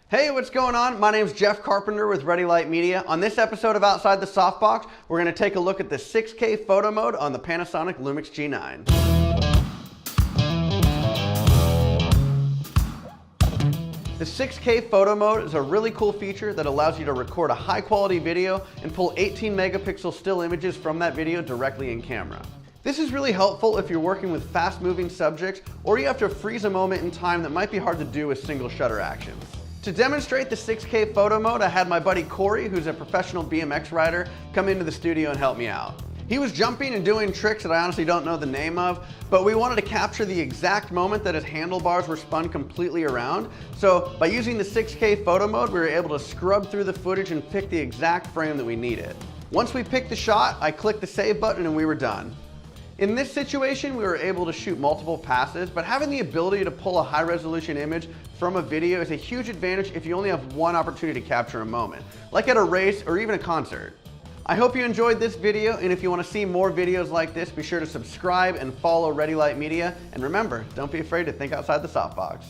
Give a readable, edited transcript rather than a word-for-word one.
Hey, what's going on? My name's Jeff Carpenter with Ready Light Media. On this episode of Outside the Softbox, we're going to take a look at the 6K photo mode on the Panasonic Lumix G9. The 6K photo mode is a really cool feature that allows you to record a high quality video and pull 18 megapixel still images from that video directly in camera. This is really helpful if you're working with fast moving subjects or you have to freeze a moment in time that might be hard to do with single shutter actions. To demonstrate the 6K photo mode, I had my buddy Corey, who's a professional BMX rider, come into the studio and help me out. He was jumping and doing tricks that I honestly don't know the name of, but we wanted to capture the exact moment that his handlebars were spun completely around. So by using the 6K photo mode, we were able to scrub through the footage and pick the exact frame that we needed. Once we picked the shot, I clicked the save button and we were done. In this situation, we were able to shoot multiple passes, but having the ability to pull a high-resolution image from a video is a huge advantage if you only have one opportunity to capture a moment, like at a race or even a concert. I hope you enjoyed this video, and if you want to see more videos like this, be sure to subscribe and follow Ready Light Media. And remember, don't be afraid to think outside the softbox.